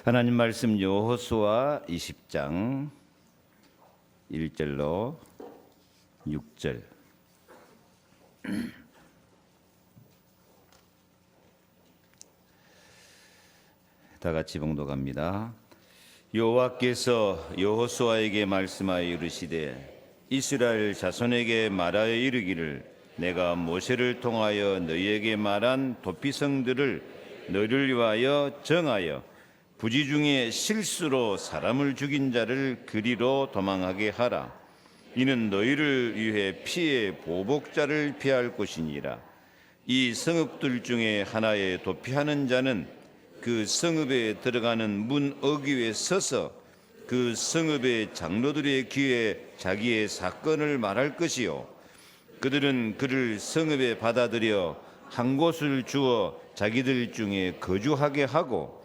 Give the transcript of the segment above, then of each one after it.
하나님 말씀 여호수아 20장 1절로 6절. 다 같이 봉독합니다. 여호와께서 여호수아에게 말씀하여 이르시되 이스라엘 자손에게 말하여 이르기를 내가 모세를 통하여 너희에게 말한 도피성들을 너희를 위하여 정하여 부지 중에 실수로 사람을 죽인 자를 그리로 도망하게 하라. 이는 너희를 위해 피해 보복자를 피할 것이니라. 이 성읍들 중에 하나에 도피하는 자는 그 성읍에 들어가는 문 어귀에 서서 그 성읍의 장로들의 귀에 자기의 사건을 말할 것이요, 그들은 그를 성읍에 받아들여 한 곳을 주어 자기들 중에 거주하게 하고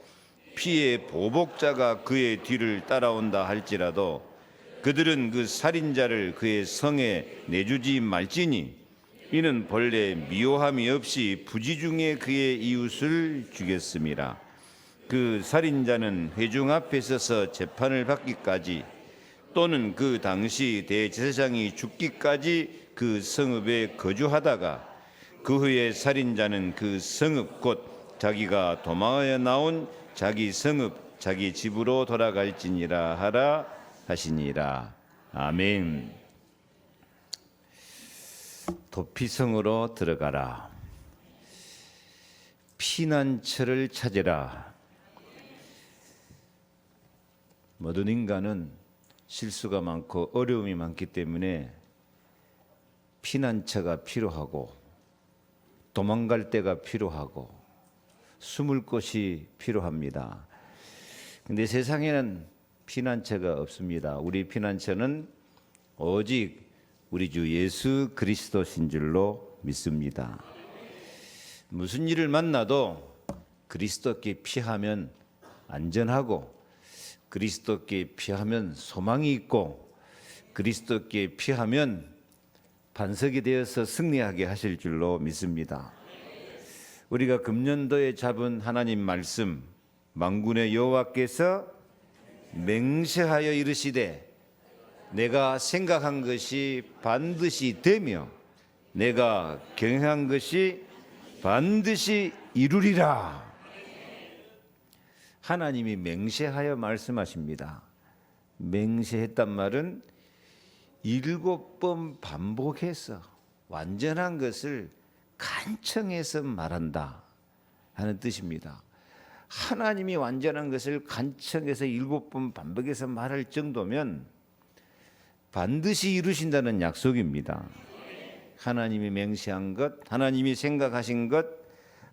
피해 보복자가 그의 뒤를 따라온다 할지라도 그들은 그 살인자를 그의 성에 내주지 말지니 이는 본래 미워함이 없이 부지 중에 그의 이웃을 죽였음이라. 그 살인자는 회중 앞에 서서 재판을 받기까지 또는 그 당시 대제사장이 죽기까지 그 성읍에 거주하다가 그 후에 살인자는 그 성읍 곧 자기가 도망하여 나온 자기 성읍 자기 집으로 돌아갈지니라 하라 하시니라. 아멘. 도피성으로 들어가라. 피난처를 찾으라. 모든 인간은 실수가 많고 어려움이 많기 때문에 피난처가 필요하고 도망갈 데가 필요하고 숨을 곳이 필요합니다. 근데 세상에는 피난처가 없습니다. 우리 피난처는 오직 우리 주 예수 그리스도신 줄로 믿습니다. 무슨 일을 만나도 그리스도께 피하면 안전하고 그리스도께 피하면 소망이 있고 그리스도께 피하면 반석이 되어서 승리하게 하실 줄로 믿습니다. 우리가 금년도에 잡은 하나님 말씀, 만군의 여호와께서 맹세하여 이르시되 내가 생각한 것이 반드시 되며 내가 경영한 것이 반드시 이루리라. 하나님이 맹세하여 말씀하십니다. 맹세했단 말은 7번 반복해서 완전한 것을 간청해서 말한다 하는 뜻입니다. 하나님이 완전한 것을 간청해서 7번 반복해서 말할 정도면 반드시 이루신다는 약속입니다. 하나님이 맹세한 것, 하나님이 생각하신 것,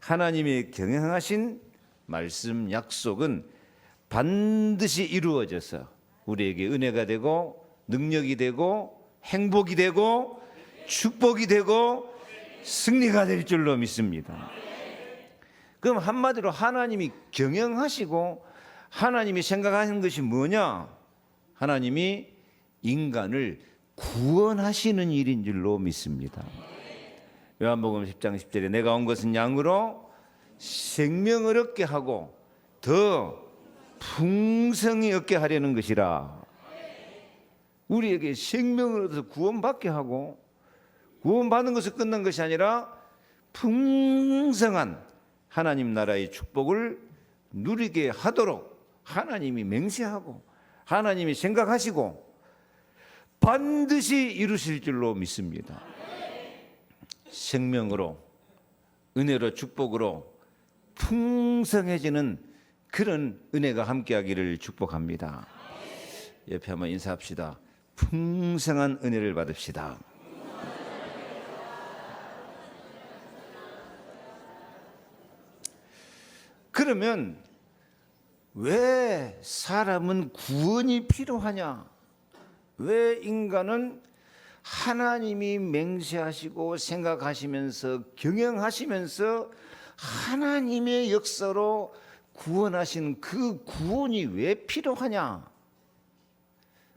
하나님이 경영하신 말씀 약속은 반드시 이루어져서 우리에게 은혜가 되고 능력이 되고 행복이 되고 축복이 되고 승리가 될 줄로 믿습니다. 그럼 한마디로 하나님이 경영하시고 하나님이 생각하는 것이 뭐냐? 하나님이 인간을 구원하시는 일인 줄로 믿습니다. 요한복음 10장 10절에 내가 온 것은 양으로 생명을 얻게 하고 더 풍성히 얻게 하려는 것이라. 우리에게 생명을 얻어서 구원받게 하고 구원받는 것은 끝난 것이 아니라 풍성한 하나님 나라의 축복을 누리게 하도록 하나님이 맹세하고 하나님이 생각하시고 반드시 이루실 줄로 믿습니다. 생명으로 은혜로 축복으로 풍성해지는 그런 은혜가 함께하기를 축복합니다. 옆에 한번 인사합시다. 풍성한 은혜를 받읍시다. 그러면 왜 사람은 구원이 필요하냐? 왜 인간은 하나님이 맹세하시고 생각하시면서 경영하시면서 하나님의 역사로 구원하신 그 구원이 왜 필요하냐?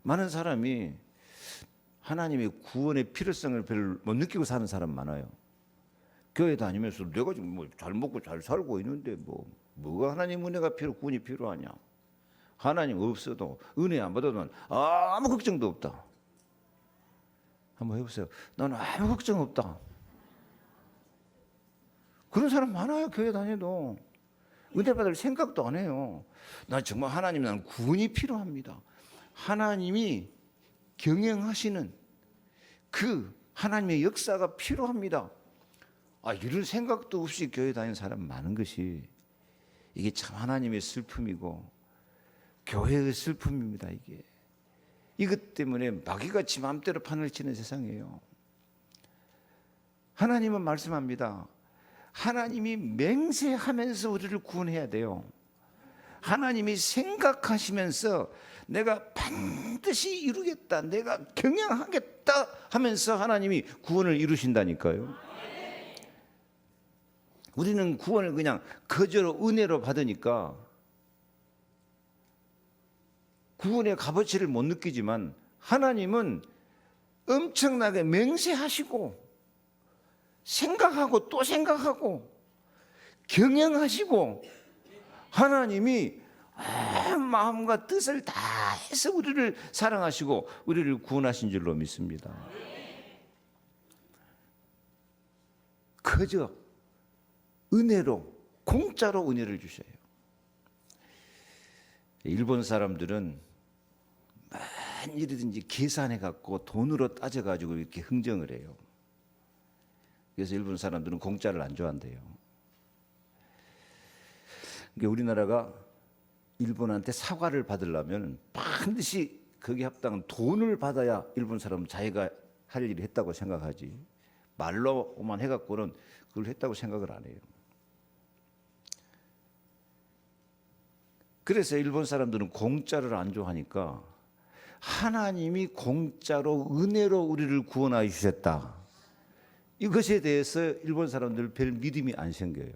많은 사람이 하나님의 구원의 필요성을 별로 못 느끼고 사는 사람 많아요. 교회 다니면서 내가 지금 뭐 잘 먹고 잘 살고 있는데 뭐가 하나님 은혜가 구원이 필요하냐? 하나님 없어도 은혜 안 받아도 아무 걱정도 없다. 한번 해보세요. 난 아무 걱정 없다. 그런 사람 많아요. 교회 다녀도 은혜 받을 생각도 안 해요. 난 정말 하나님, 나는 구원이 필요합니다. 하나님이 경영하시는 그 하나님의 역사가 필요합니다. 이런 생각도 없이 교회 다니는 사람 많은 것이, 이게 참 하나님의 슬픔이고 교회의 슬픔입니다. 이것 때문에 마귀같이 마음대로 판을 치는 세상이에요. 하나님은 말씀합니다. 하나님이 맹세하면서 우리를 구원해야 돼요. 하나님이 생각하시면서 내가 반드시 이루겠다, 내가 경영하겠다 하면서 하나님이 구원을 이루신다니까요. 우리는 구원을 그냥 거저로 은혜로 받으니까 구원의 값어치를 못 느끼지만, 하나님은 엄청나게 맹세하시고 생각하고 또 생각하고 경영하시고, 하나님이 마음과 뜻을 다 해서 우리를 사랑하시고 우리를 구원하신 줄로 믿습니다. 그저 은혜로, 공짜로 은혜를 주셔요. 일본 사람들은 많은 일이든지 계산해 갖고 돈으로 따져 가지고 이렇게 흥정을 해요. 그래서 일본 사람들은 공짜를 안 좋아한대요. 그러니까 우리나라가 일본한테 사과를 받으려면 반드시 거기에 합당한 돈을 받아야 일본 사람은 자기가 할 일을 했다고 생각하지, 말로만 해갖고는 그걸 했다고 생각을 안 해요. 그래서 일본 사람들은 공짜를 안 좋아하니까, 하나님이 공짜로 은혜로 우리를 구원하여 주셨다, 이것에 대해서 일본 사람들 별 믿음이 안 생겨요.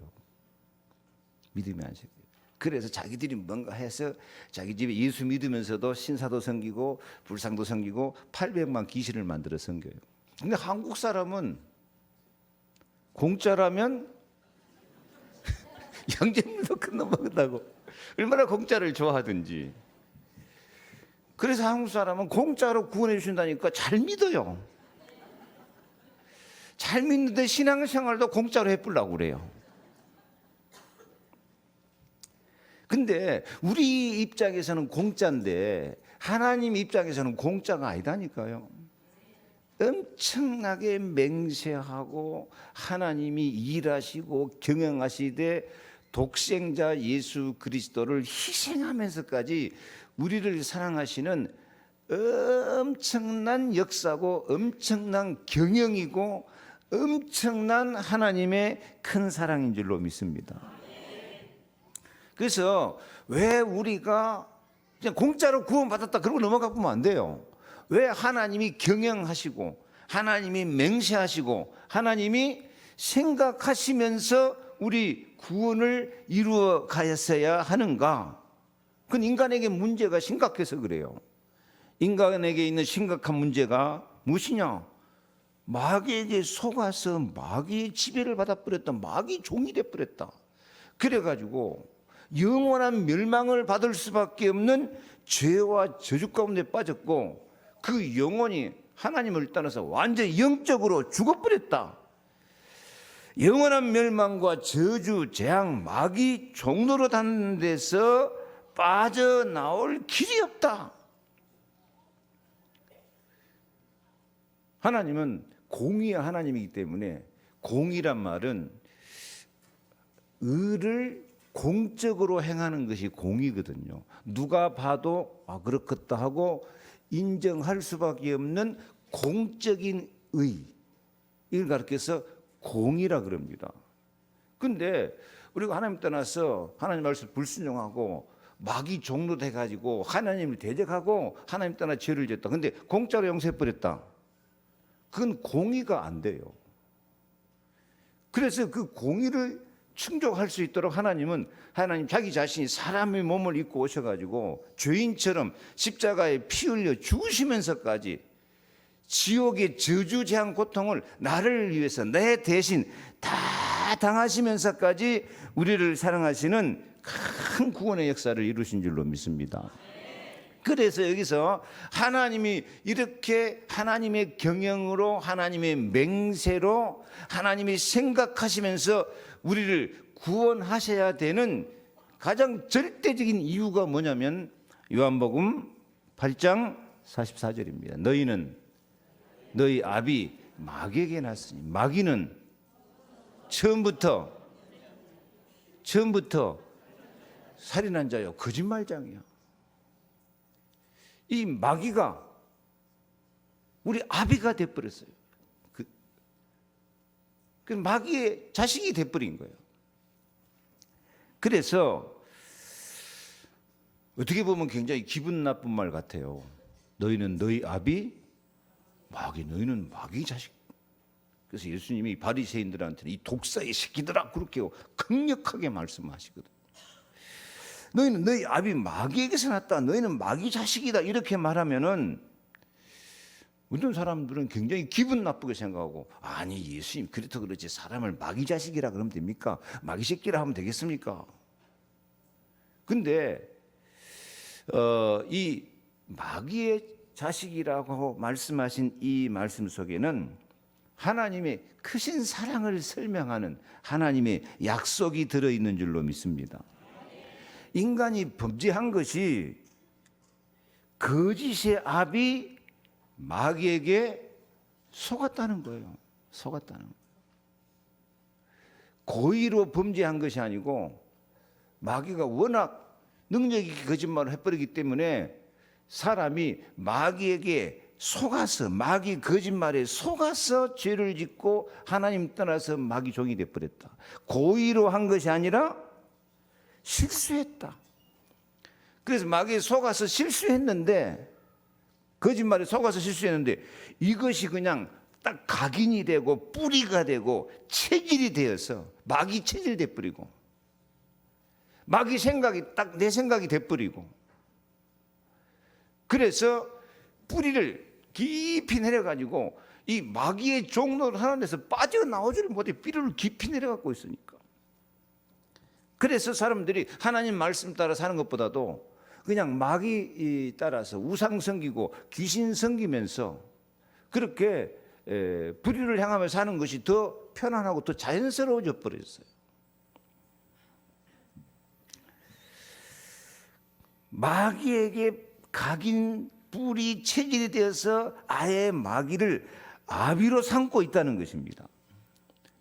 믿음이 안 생겨요. 그래서 자기들이 뭔가 해서 자기 집에 예수 믿으면서도 신사도 섬기고 불상도 섬기고 800만 귀신을 만들어 섬겨요. 근데 한국 사람은 공짜라면 양념도 큰 놈 먹는다고 얼마나 공짜를 좋아하든지. 그래서 한국 사람은 공짜로 구원해 주신다니까 잘 믿어요. 잘 믿는데 신앙생활도 공짜로 해보려고 그래요. 근데 우리 입장에서는 공짜인데 하나님 입장에서는 공짜가 아니다니까요. 엄청나게 맹세하고 하나님이 일하시고 경영하시되 독생자 예수 그리스도를 희생하면서까지 우리를 사랑하시는 엄청난 역사고 엄청난 경영이고 엄청난 하나님의 큰 사랑인 줄로 믿습니다. 그래서 왜 우리가 그냥 공짜로 구원받았다 그러고 넘어가 보면 안 돼요. 왜 하나님이 경영하시고 하나님이 맹세하시고 하나님이 생각하시면서 우리 구원을 이루어 가셨어야 하는가? 그건 인간에게 문제가 심각해서 그래요. 인간에게 있는 심각한 문제가 무엇이냐? 마귀에게 속아서 마귀의 지배를 받아버렸다. 마귀 종이 돼버렸다. 그래가지고 영원한 멸망을 받을 수밖에 없는 죄와 저주 가운데 빠졌고, 그 영혼이 하나님을 떠나서 완전히 영적으로 죽어버렸다. 영원한 멸망과 저주, 재앙, 마귀 종로로 닿는 데서 빠져나올 길이 없다. 하나님은 공의의 하나님이기 때문에, 공의란 말은 의를 공적으로 행하는 것이 공의거든요. 누가 봐도 그렇겠다 하고 인정할 수밖에 없는 공적인 의, 이걸 가르쳐서 공의라 그럽니다. 근데 우리가 하나님 떠나서 하나님 말씀 불순종하고 마귀 종로 돼가지고 하나님을 대적하고 하나님 떠나 죄를 졌다. 근데 공짜로 용서해버렸다. 그건 공의가 안 돼요. 그래서 그 공의를 충족할 수 있도록 하나님 자기 자신이 사람의 몸을 입고 오셔가지고 죄인처럼 십자가에 피 흘려 죽으시면서까지 지옥의 저주 재앙 고통을 나를 위해서 내 대신 다 당하시면서까지 우리를 사랑하시는 큰 구원의 역사를 이루신 줄로 믿습니다. 그래서 여기서 하나님이 이렇게 하나님의 경영으로, 하나님의 맹세로, 하나님이 생각하시면서 우리를 구원하셔야 되는 가장 절대적인 이유가 뭐냐면 요한복음 8장 44절입니다. 너희는 너희 아비 마귀에게 났으니, 마귀는 처음부터 살인한 자요, 거짓말장이야. 이 마귀가 우리 아비가 돼버렸어요. 그 마귀의 자식이 돼버린 거예요. 그래서 어떻게 보면 굉장히 기분 나쁜 말 같아요. 너희는 너희 아비 마귀, 너희는 마귀 자식. 그래서 예수님이 바리새인들한테는 이 독사의 새끼들아 그렇게 강력하게 말씀하시거든요. 너희는 너희 아비 마귀에게서 났다, 너희는 마귀 자식이다, 이렇게 말하면은 어떤 사람들은 굉장히 기분 나쁘게 생각하고, 아니 예수님 그렇다 그러지 사람을 마귀 자식이라 그러면 됩니까? 마귀 새끼라 하면 되겠습니까? 근데 이 마귀의 자식이라고 말씀하신 이 말씀 속에는 하나님의 크신 사랑을 설명하는 하나님의 약속이 들어있는 줄로 믿습니다. 인간이 범죄한 것이 거짓의 압이 마귀에게 속았다는 거예요. 속았다는 거예요. 고의로 범죄한 것이 아니고 마귀가 워낙 능력 있게 거짓말을 해버리기 때문에 사람이 마귀에게 속아서, 마귀 거짓말에 속아서 죄를 짓고 하나님 떠나서 마귀 종이 되어버렸다. 고의로 한 것이 아니라 실수했다. 그래서 마귀에 속아서 실수했는데, 거짓말에 속아서 실수했는데 이것이 그냥 딱 각인이 되고 뿌리가 되고 체질이 되어서 마귀 체질 돼버리고, 마귀 생각이 딱 내 생각이 돼버리고, 그래서 뿌리를 깊이 내려가지고 이 마귀의 종로를 하는 데서 빠져나오지를 못해. 뿌리를 깊이 내려가고 있으니까. 그래서 사람들이 하나님 말씀 따라 사는 것보다도 그냥 마귀 따라서 우상 섬기고 귀신 섬기면서 그렇게 불의를 향하며 사는 것이 더 편안하고 더 자연스러워져 버렸어요. 마귀에게 각인 뿌리 체질이 되어서 아예 마귀를 아비로 삼고 있다는 것입니다.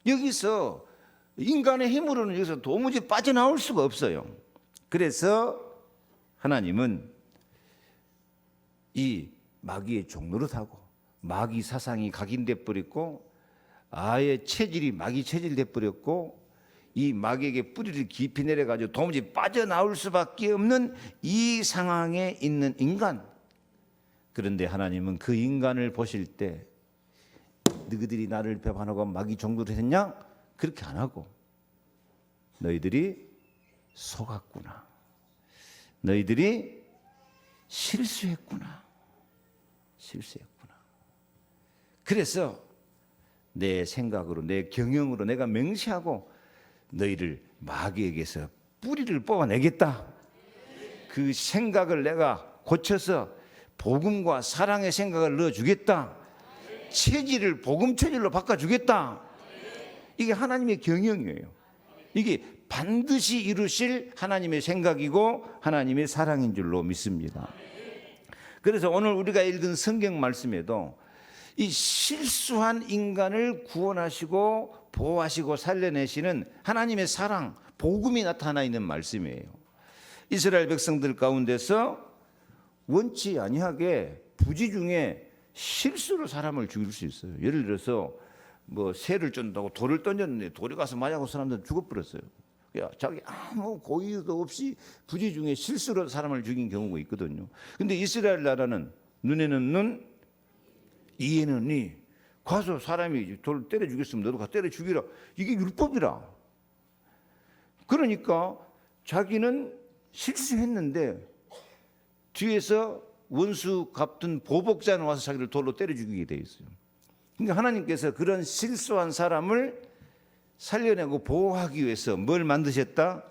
여기서 인간의 힘으로는 여기서 도무지 빠져나올 수가 없어요. 그래서 하나님은 이 마귀의 종노릇하고 마귀 사상이 각인돼 버렸고 아예 체질이 마귀 체질이 돼 버렸고 이 마귀에게 뿌리를 깊이 내려가지고 도무지 빠져나올 수밖에 없는 이 상황에 있는 인간. 그런데 하나님은 그 인간을 보실 때 너희들이 나를 배반하고 마귀 종노릇 했냐? 그렇게 안 하고 너희들이 속았구나, 너희들이 실수했구나. 그래서 내 생각으로, 내 경영으로 내가 맹세하고 너희를 마귀에게서 뿌리를 뽑아내겠다. 그 생각을 내가 고쳐서 복음과 사랑의 생각을 넣어주겠다. 체질을 복음 체질로 바꿔주겠다. 이게 하나님의 경영이에요. 이게 반드시 이루실 하나님의 생각이고 하나님의 사랑인 줄로 믿습니다. 그래서 오늘 우리가 읽은 성경 말씀에도 이 실수한 인간을 구원하시고 보호하시고 살려내시는 하나님의 사랑, 복음이 나타나 있는 말씀이에요. 이스라엘 백성들 가운데서 원치 아니하게 부지 중에 실수로 사람을 죽일 수 있어요. 예를 들어서 뭐 새를 쫀다고 돌을 던졌는데 돌이 가서 맞아서 사람들 죽어버렸어요. 자기 아무 고의도 없이 부지 중에 실수로 사람을 죽인 경우가 있거든요. 근데 이스라엘 나라는 눈에는 눈, 이에는 이. 가서 사람이 돌을 때려 죽였으면 너도 가서 때려 죽이라. 이게 율법이라. 그러니까 자기는 실수했는데 뒤에서 원수 갚던 보복자는 와서 자기를 돌로 때려 죽이게 돼 있어요. 그러니까 하나님께서 그런 실수한 사람을 살려내고 보호하기 위해서 뭘 만드셨다?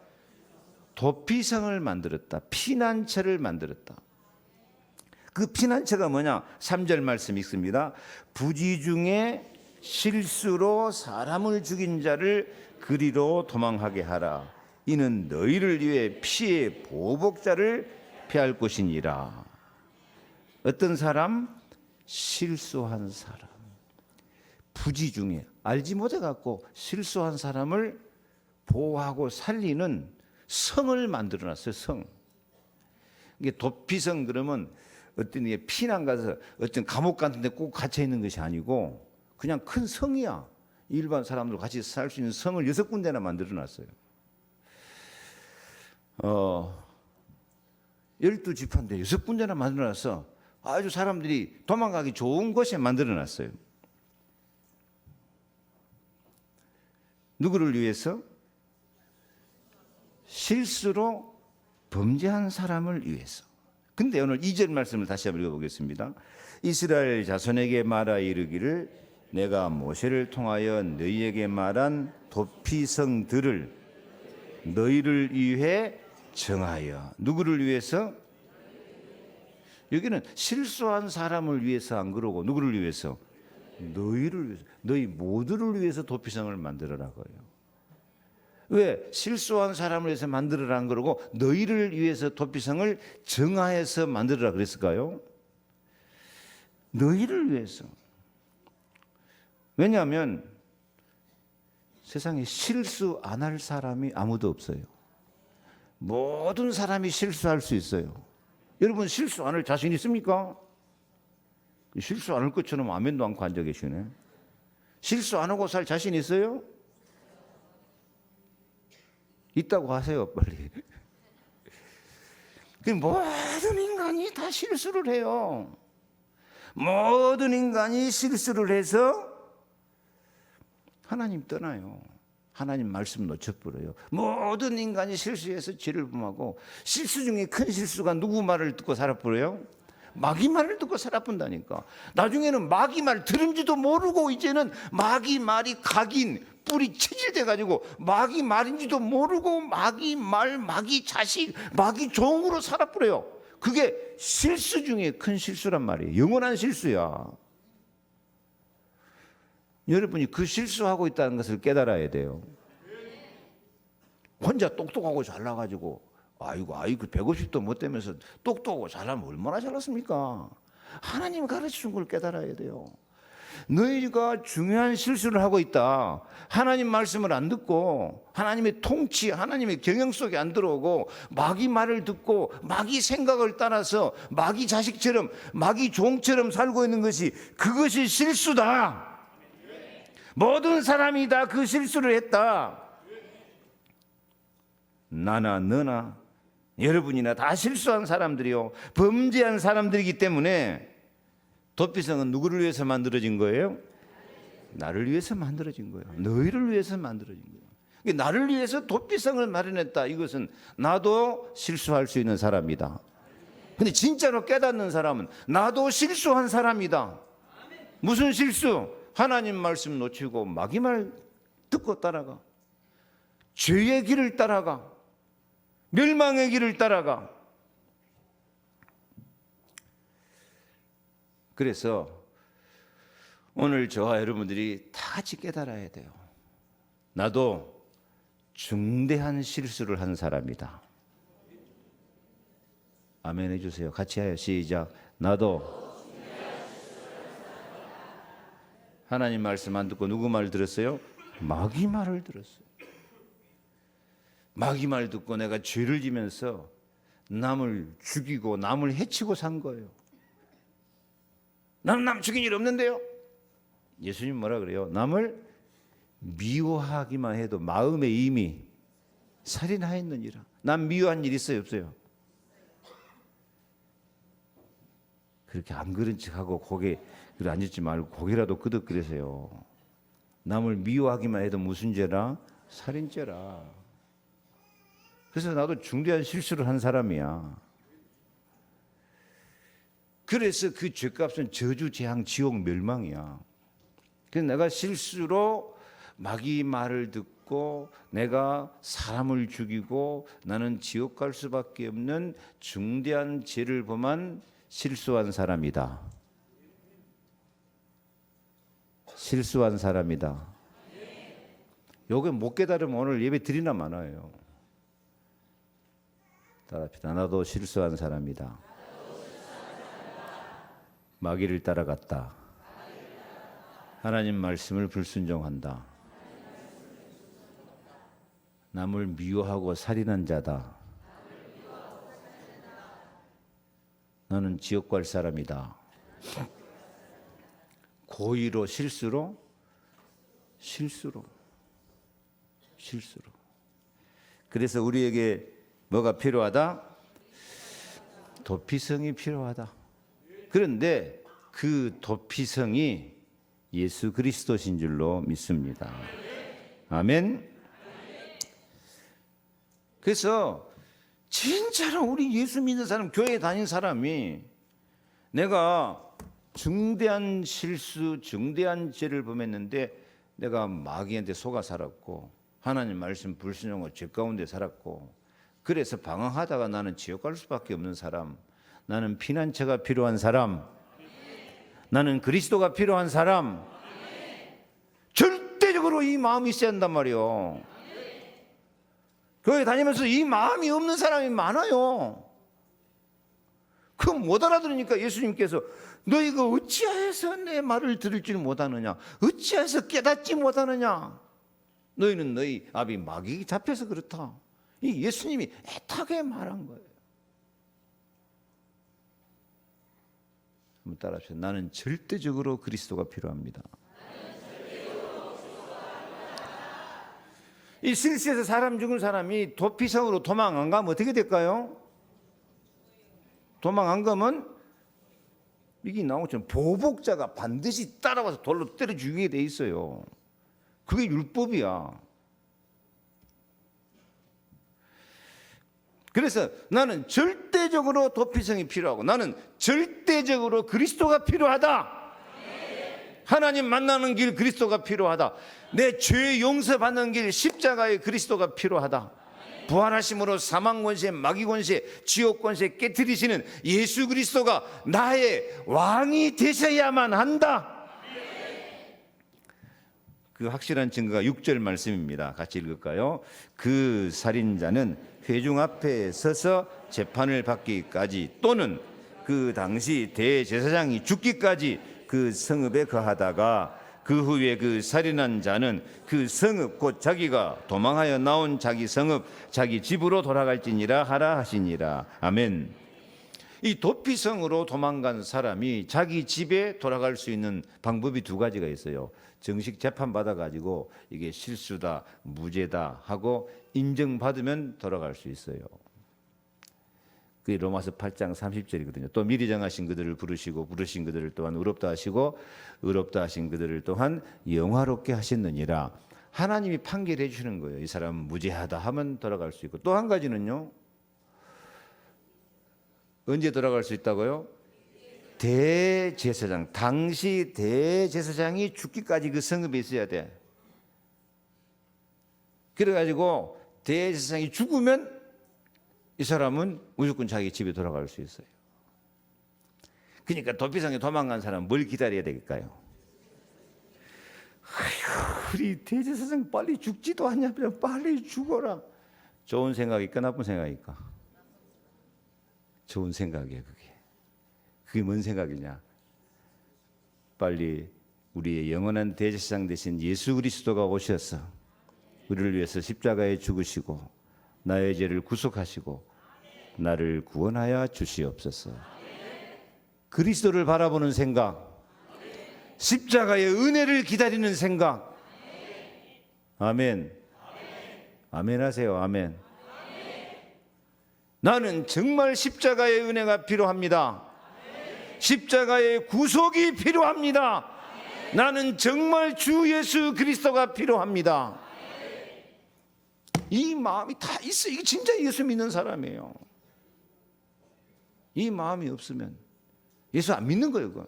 도피성을 만들었다. 피난처를 만들었다. 그 피난처가 뭐냐? 3절 말씀 읽습니다. 부지 중에 실수로 사람을 죽인 자를 그리로 도망하게 하라. 이는 너희를 위해 피의 보복자를 피할 것이니라. 어떤 사람? 실수한 사람. 부지 중에 알지 못해갖고 실수한 사람을 보호하고 살리는 성을 만들어놨어요. 성. 이게 도피성 그러면 어떤 게 피난 가서 어떤 감옥 같은 데 꼭 갇혀 있는 것이 아니고 그냥 큰 성이야. 일반 사람들 같이 살 수 있는 성을 6군데나 만들어놨어요. 12지파인데 6군데나 만들어놨어. 아주 사람들이 도망가기 좋은 곳에 만들어놨어요. 누구를 위해서? 실수로 범죄한 사람을 위해서. 근데 오늘 2절 말씀을 다시 한번 읽어보겠습니다. 이스라엘 자손에게 말하 이르기를 내가 모세를 통하여 너희에게 말한 도피성들을 너희를 위해 정하여. 누구를 위해서? 여기는 실수한 사람을 위해서 안 그러고 누구를 위해서? 너희를 위해서. 너희 모두를 위해서 도피성을 만들어라고요. 왜? 실수한 사람을 위해서 만들어라 안 그러고 너희를 위해서 도피성을 정하여서 만들어라 그랬을까요? 너희를 위해서. 왜냐하면 세상에 실수 안 할 사람이 아무도 없어요. 모든 사람이 실수할 수 있어요. 여러분 실수 안 할 자신 있습니까? 실수 안 할 것처럼 아멘도 않고 앉아 계시네. 실수 안 하고 살 자신 있어요? 있다고 하세요, 빨리. 모든 인간이 다 실수를 해요. 모든 인간이 실수를 해서 하나님 떠나요. 하나님 말씀 놓쳐버려요. 모든 인간이 실수해서 죄를 범하고 실수 중에 큰 실수가 누구 말을 듣고 살아버려요? 마귀 말을 듣고 살아본다니까. 나중에는 마귀 말 들은지도 모르고 이제는 마귀 말이 각인 뿌리 체질돼 가지고 마귀 말인지도 모르고 마귀 말, 마귀 자식, 마귀 종으로 살아버려요. 그게 실수 중에 큰 실수란 말이에요. 영원한 실수야. 여러분이 그 실수하고 있다는 것을 깨달아야 돼요. 혼자 똑똑하고 잘나가지고 아이고 150도 못 되면서 똑똑하고 잘나면 얼마나 잘났습니까? 하나님 가르쳐준 걸 깨달아야 돼요. 너희가 중요한 실수를 하고 있다. 하나님 말씀을 안 듣고 하나님의 통치, 하나님의 경영 속에 안 들어오고 마귀 말을 듣고 마귀 생각을 따라서 마귀 자식처럼 마귀 종처럼 살고 있는 것이 그것이 실수다. 모든 사람이 다 그 실수를 했다. 나나 너나 여러분이나 다 실수한 사람들이요, 범죄한 사람들이기 때문에 도피성은 누구를 위해서 만들어진 거예요? 나를 위해서 만들어진 거예요. 너희를 위해서 만들어진 거예요. 나를 위해서 도피성을 마련했다. 이것은 나도 실수할 수 있는 사람이다. 근데 진짜로 깨닫는 사람은 나도 실수한 사람이다. 무슨 실수? 하나님 말씀 놓치고 마귀 말 듣고 따라가. 죄의 길을 따라가. 멸망의 길을 따라가. 그래서 오늘 저와 여러분들이 다 같이 깨달아야 돼요. 나도 중대한 실수를 한 사람이다. 아멘 해주세요. 같이 해요. 시작. 나도 하나님 말씀 안 듣고 누구 말 들었어요? 마귀 말을 들었어요. 마귀 말 듣고 내가 죄를 지면서 남을 죽이고 남을 해치고 산 거예요. 나는 남 죽인 일 없는데요. 예수님 뭐라 그래요? 남을 미워하기만 해도 마음에 이미 살인하였느니라. 남 미워한 일 있어요, 없어요? 그렇게 안 그런 척하고 고개 앉지 말고 고개라도 끄덕거리세요. 남을 미워하기만 해도 무슨 죄라? 살인죄라. 그래서 나도 중대한 실수를 한 사람이야. 그래서 그 죄값은 저주, 재앙, 지옥, 멸망이야. 그래서 내가 실수로 마귀 말을 듣고 죽고 내가 사람을 죽이고 나는 지옥 갈 수밖에 없는 중대한 죄를 범한 실수한 사람이다. 실수한 사람이다. 요게 못 깨달으면 오늘 예배 드리나 마나요. 따라합시다. 나도 실수한 사람이다. 마귀를 따라갔다. 하나님 말씀을 불순종한다. 남을 미워하고 살인한 자다. 나는 지옥 갈 사람이다. 고의로 실수로. 그래서 우리에게 뭐가 필요하다? 도피성이 필요하다. 그런데 그 도피성이 예수 그리스도신 줄로 믿습니다. 아멘. 그래서 진짜로 우리 예수 믿는 사람, 교회 다닌 사람이 내가 중대한 실수, 중대한 죄를 범했는데 내가 마귀한테 속아 살았고 하나님 말씀 불순종하고 죄 가운데 살았고 그래서 방황하다가 나는 지옥 갈 수밖에 없는 사람, 나는 피난처가 필요한 사람, 나는 그리스도가 필요한 사람, 절대적으로 이 마음이 있어야 한단 말이에요. 교회 다니면서 이 마음이 없는 사람이 많아요. 그거 못 알아들으니까 예수님께서 너희가 어찌하여서 내 말을 들을 줄 못하느냐, 어찌하여서 깨닫지 못하느냐, 너희는 너희 아비 마귀에 잡혀서 그렇다. 이 예수님이 애타게 말한 거예요. 한번 따라합시다. 나는 절대적으로 그리스도가 필요합니다. 이 실수에서 사람 죽은 사람이 도피성으로 도망 안 가면 어떻게 될까요? 도망 안 가면 이게 나온 것처럼 보복자가 반드시 따라와서 돌로 때려 죽이게 돼 있어요. 그게 율법이야. 그래서 나는 절대적으로 도피성이 필요하고 나는 절대적으로 그리스도가 필요하다. 하나님 만나는 길 그리스도가 필요하다. 내 죄 용서받는 길 십자가의 그리스도가 필요하다. 부활하심으로 사망 권세, 마귀 권세, 지옥 권세 깨트리시는 예수 그리스도가 나의 왕이 되셔야만 한다. 그 확실한 증거가 6절 말씀입니다. 같이 읽을까요? 그 살인자는 회중 앞에 서서 재판을 받기까지 또는 그 당시 대제사장이 죽기까지 그 성읍에 거하다가 그 후에 그 살인한 자는 그 성읍 곧 자기가 도망하여 나온 자기 성읍 자기 집으로 돌아갈지니라 하라 하시니라. 아멘. 이 도피성으로 도망간 사람이 자기 집에 돌아갈 수 있는 방법이 두 가지가 있어요. 정식 재판 받아가지고 이게 실수다, 무죄다 하고 인정받으면 돌아갈 수 있어요. 그게 로마서 8장 30절이거든요. 또 미리 정하신 그들을 부르시고 부르신 그들을 또한 의롭다 하시고 의롭다 하신 그들을 또한 영화롭게 하셨느니라. 하나님이 판결해 주시는 거예요. 이 사람은 무죄하다 하면 돌아갈 수 있고 또 한 가지는요. 언제 돌아갈 수 있다고요? 대제사장, 당시 대제사장이 죽기까지 그 성읍에 있어야 돼. 그래가지고 대제사장이 죽으면 이 사람은 무조건 자기 집에 돌아갈 수 있어요. 그러니까 도피성에 도망간 사람은 뭘 기다려야 될까요? 아이고, 우리 대제사장 빨리 죽지도 않냐, 빨리 죽어라. 좋은 생각일까 나쁜 생각일까? 좋은 생각이에요. 그게 뭔 생각이냐? 빨리 우리의 영원한 대제사장 되신 예수 그리스도가 오셔서 우리를 위해서 십자가에 죽으시고 나의 죄를 구속하시고 나를 구원하여 주시옵소서. 그리스도를 바라보는 생각, 십자가의 은혜를 기다리는 생각. 아멘. 아멘 하세요. 아멘. 나는 정말 십자가의 은혜가 필요합니다. 십자가의 구속이 필요합니다. 나는 정말 주 예수 그리스도가 필요합니다. 이 마음이 다 있어. 이게 진짜 예수 믿는 사람이에요. 이 마음이 없으면 예수 안 믿는 거예요. 그건.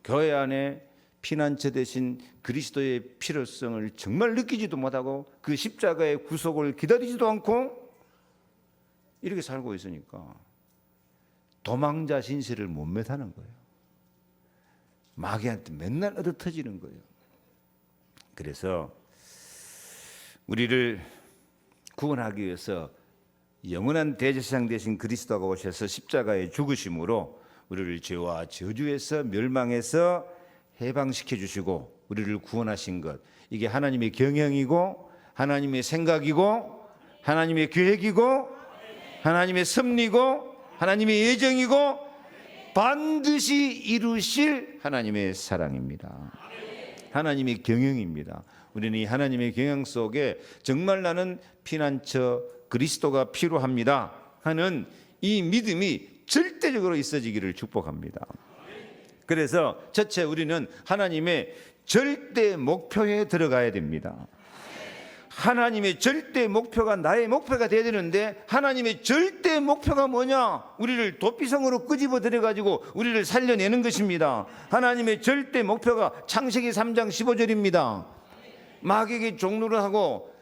교회 안에 피난처 대신 그리스도의 필요성을 정말 느끼지도 못하고 그 십자가의 구속을 기다리지도 않고 이렇게 살고 있으니까 도망자 신세를 못 매다는 거예요. 마귀한테 맨날 얻어터지는 거예요. 그래서 우리를 구원하기 위해서 영원한 대제사장 되신 그리스도가 오셔서 십자가에 죽으심으로 우리를 죄와 저주에서 멸망에서 해방시켜 주시고 우리를 구원하신 것, 이게 하나님의 경영이고 하나님의 생각이고 하나님의 계획이고 하나님의 섭리고 하나님의 예정이고 반드시 이루실 하나님의 사랑입니다. 하나님의 경영입니다. 우리는 이 하나님의 경영 속에 정말 나는 피난처 그리스도가 필요합니다 하는 이 믿음이 절대적으로 있어지기를 축복합니다. 그래서 첫째, 우리는 하나님의 절대 목표에 들어가야 됩니다. 하나님의 절대 목표가 나의 목표가 돼야 되는데, 하나님의 절대 목표가 뭐냐? 우리를 도피성으로 끄집어 들여가지고 우리를 살려내는 것입니다. 하나님의 절대 목표가 창세기 3장 15절입니다. 마귀에게 종노를 하고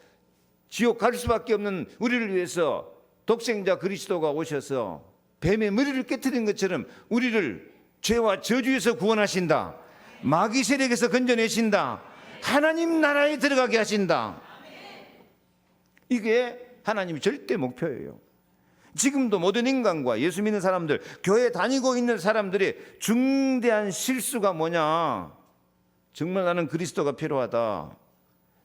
지옥 갈 수밖에 없는 우리를 위해서 독생자 그리스도가 오셔서 뱀의 머리를 깨뜨린 것처럼 우리를 죄와 저주에서 구원하신다. 마귀 세력에서 건져내신다. 하나님 나라에 들어가게 하신다. 이게 하나님의 절대 목표예요. 지금도 모든 인간과 예수 믿는 사람들, 교회 다니고 있는 사람들의 중대한 실수가 뭐냐? 정말 나는 그리스도가 필요하다.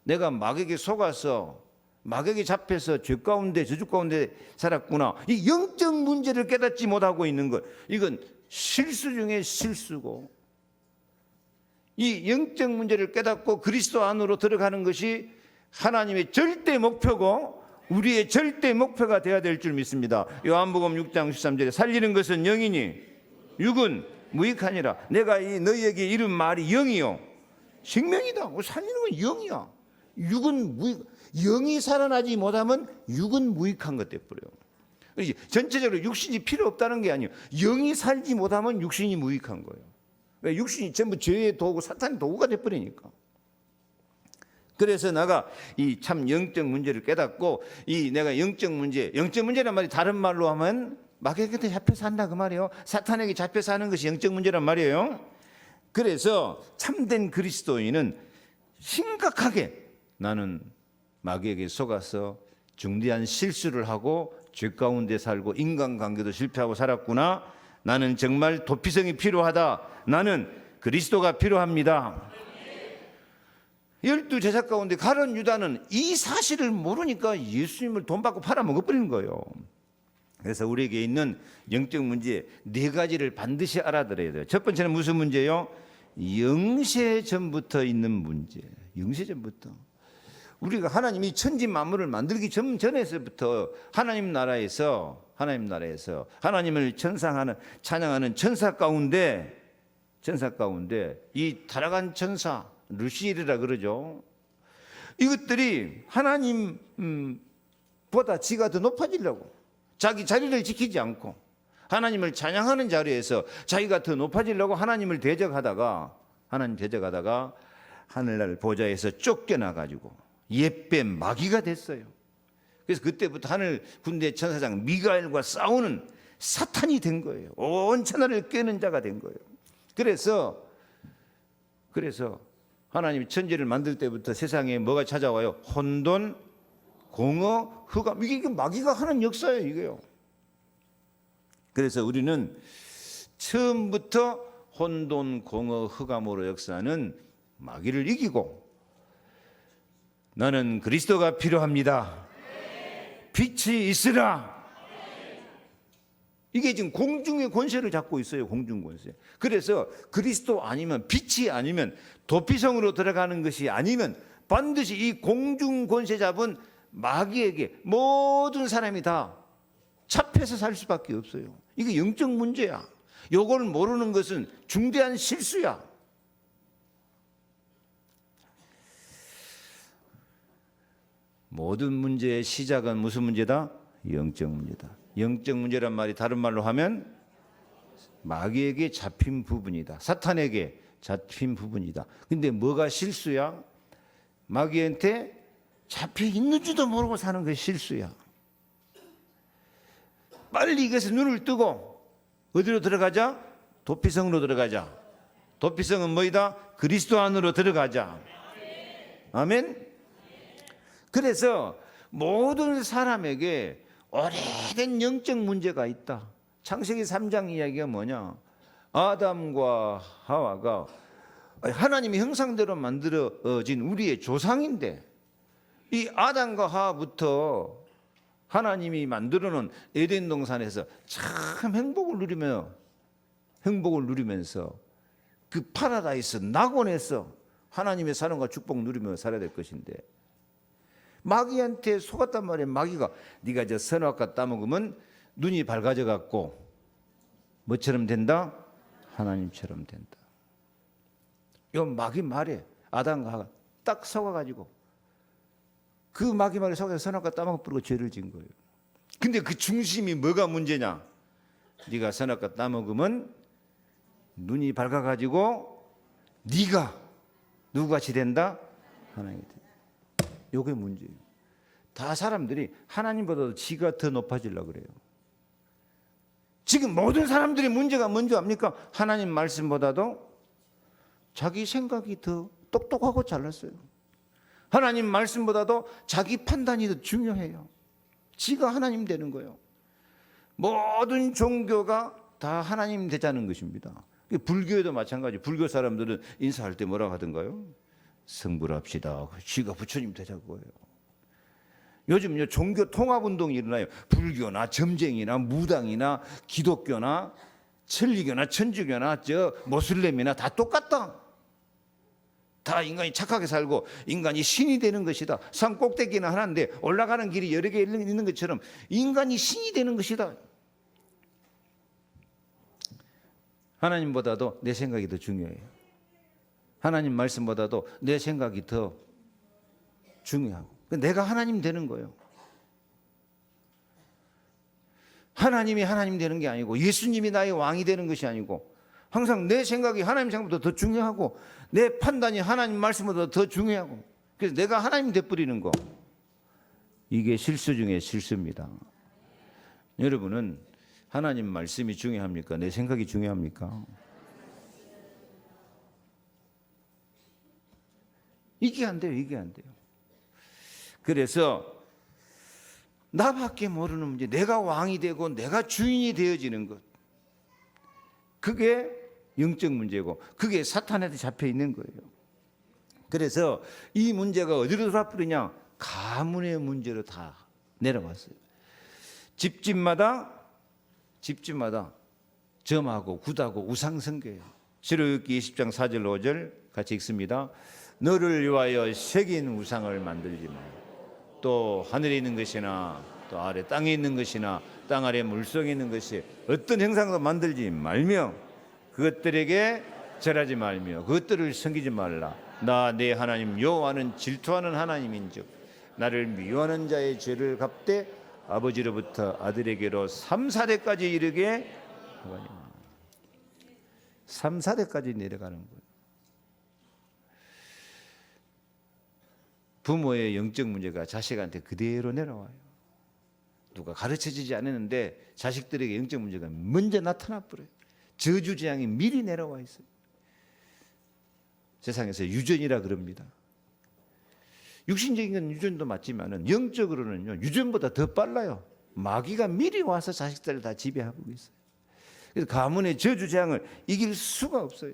내가 마귀에게 속아서 마귀에게 잡혀서 죄 가운데 저주 가운데 살았구나. 이 영적 문제를 깨닫지 못하고 있는 것, 이건 실수 중에 실수고, 이 영적 문제를 깨닫고 그리스도 안으로 들어가는 것이 하나님의 절대 목표고 우리의 절대 목표가 되어야 될 줄 믿습니다. 요한복음 6장 13절에 살리는 것은 영이니 육은 무익하니라. 내가 이 너희에게 이른 말이 영이요 생명이다. 살리는 건 영이야. 육은 무익. 영이 살아나지 못하면 육은 무익한 것 돼버려요. 전체적으로 육신이 필요 없다는 게 아니에요. 영이 살지 못하면 육신이 무익한 거예요. 왜? 육신이 전부 죄의 도구, 사탄의 도구가 돼버리니까. 그래서 내가 이 참 영적 문제를 깨닫고, 이 내가 영적 문제란 말이 다른 말로 하면 마귀에게 잡혀서 한다 그 말이에요. 사탄에게 잡혀서 하는 것이 영적 문제란 말이에요. 그래서 참된 그리스도인은 심각하게 나는 마귀에게 속아서 중대한 실수를 하고 죄 가운데 살고 인간관계도 실패하고 살았구나. 나는 정말 도피성이 필요하다. 나는 그리스도가 필요합니다. 12제자 가운데 가룟 유다는 이 사실을 모르니까 예수님을 돈 받고 팔아먹어버리는 거예요. 그래서 우리에게 있는 영적 문제 4가지를 반드시 알아들어야 돼요. 첫 번째는 무슨 문제예요? 영세전부터 있는 문제. 영세전부터. 우리가 하나님이 천지 만물을 만들기 전에서부터 하나님 나라에서 하나님을 찬양하는 천사 가운데 이 타락한 천사 루시엘이라 그러죠. 이것들이 하나님보다 지가 더 높아지려고 자기 자리를 지키지 않고 하나님을 찬양하는 자리에서 자기가 더 높아지려고 하나님 대적하다가 하늘날 보좌에서 쫓겨나가지고 옛뱀 마귀가 됐어요. 그래서 그때부터 하늘 군대 천사장 미가엘과 싸우는 사탄이 된 거예요. 온 천하를 꿰는 자가 된 거예요. 그래서 하나님이 천지를 만들 때부터 세상에 뭐가 찾아와요? 혼돈, 공허, 흑암. 이게 마귀가 하는 역사예요, 이게요. 그래서 우리는 처음부터 혼돈, 공허, 흑암으로 역사하는 마귀를 이기고 나는 그리스도가 필요합니다. 빛이 있으라. 이게 지금 공중의 권세를 잡고 있어요. 공중 권세. 그래서 그리스도 아니면, 빛이 아니면, 도피성으로 들어가는 것이 아니면 반드시 이 공중 권세 잡은 마귀에게 모든 사람이 다 잡혀서 살 수밖에 없어요. 이게 영적 문제야. 요걸 모르는 것은 중대한 실수야. 모든 문제의 시작은 무슨 문제다? 영적 문제다. 영적 문제란 말이 다른 말로 하면 마귀에게 잡힌 부분이다. 사탄에게 잡힌 부분이다. 근데 뭐가 실수야? 마귀한테 잡혀 있는 줄도 모르고 사는 것이 실수야. 빨리 이것에 눈을 뜨고 어디로 들어가자? 도피성으로 들어가자. 도피성은 뭐이다? 그리스도 안으로 들어가자. 아멘. 그래서 모든 사람에게 오래된 영적 문제가 있다. 창세기 3장 이야기가 뭐냐? 아담과 하와가 하나님의 형상대로 만들어진 우리의 조상인데, 이 아담과 하와부터 하나님이 만들어놓은 에덴 동산에서 참 행복을 누리면서 그 파라다이스 낙원에서 하나님의 사랑과 축복 누리며 살아야 될 것인데, 마귀한테 속았단 말이에요. 마귀가 네가 저 선악과 따먹으면 눈이 밝아져 갖고 뭐처럼 된다? 하나님처럼 된다. 이건 마귀 말에 아담과 하와가 딱 속아가지고 그 마귀 말에 속아서 선악과 따먹어 버리고 죄를 지은 거예요. 근데 그 중심이 뭐가 문제냐? 네가 선악과 따먹으면 눈이 밝아가지고 네가 누구같이 된다? 하나님이 된다. 요게 문제예요. 다 사람들이 하나님보다도 지가 더 높아지려고 그래요. 지금 모든 사람들의 문제가 뭔지 압니까? 하나님 말씀보다도 자기 생각이 더 똑똑하고 잘났어요. 하나님 말씀보다도 자기 판단이 더 중요해요. 지가 하나님 되는 거예요. 모든 종교가 다 하나님 되자는 것입니다. 불교에도 마찬가지. 불교 사람들은 인사할 때 뭐라고 하던가요? 성불합시다. 지가 부처님 되자고요. 요즘 종교 통합운동이 일어나요. 불교나 점쟁이나 무당이나 기독교나 천리교나 천주교나 모슬렘이나 다 똑같다. 다 인간이 착하게 살고 인간이 신이 되는 것이다. 산 꼭대기는 하나인데 올라가는 길이 여러 개 있는 것처럼 인간이 신이 되는 것이다. 하나님보다도 내 생각이 더 중요해요. 하나님 말씀보다도 내 생각이 더 중요하고, 내가 하나님 되는 거예요. 하나님이 하나님 되는 게 아니고 예수님이 나의 왕이 되는 것이 아니고, 항상 내 생각이 하나님 생각보다 더 중요하고 내 판단이 하나님 말씀보다 더 중요하고, 그래서 내가 하나님 돼버리는 거, 이게 실수 중에 실수입니다. 여러분은 하나님 말씀이 중요합니까? 내 생각이 중요합니까? 이게 안 돼요. 이게 안 돼요. 그래서 나밖에 모르는 문제, 내가 왕이 되고 내가 주인이 되어지는 것, 그게 영적 문제고 그게 사탄한테 잡혀 있는 거예요. 그래서 이 문제가 어디로 돌아버리냐? 가문의 문제로 다 내려왔어요. 집집마다 점하고 굿하고 우상숭배예요. 출애굽기 20장 4절 5절 같이 읽습니다. 너를 위하여 새긴 우상을 만들지 말고, 또 하늘에 있는 것이나 또 아래 땅에 있는 것이나 땅 아래 물속에 있는 것이 어떤 형상도 만들지 말며 그것들에게 절하지 말며 그것들을 섬기지 말라. 나 내 하나님 여호와는 질투하는 하나님인즉 나를 미워하는 자의 죄를 갚되 아버지로부터 아들에게로 3, 4대까지 이르게 하거니와. 3, 4대까지 내려가는 거예요. 부모의 영적 문제가 자식한테 그대로 내려와요. 누가 가르쳐주지 않았는데 자식들에게 영적 문제가 먼저 나타나 버려요. 저주재앙이 미리 내려와 있어요. 세상에서 유전이라 그럽니다. 육신적인 건 유전도 맞지만은 영적으로는요, 유전보다 더 빨라요. 마귀가 미리 와서 자식들을 다 지배하고 있어요. 그래서 가문의 저주재앙을 이길 수가 없어요.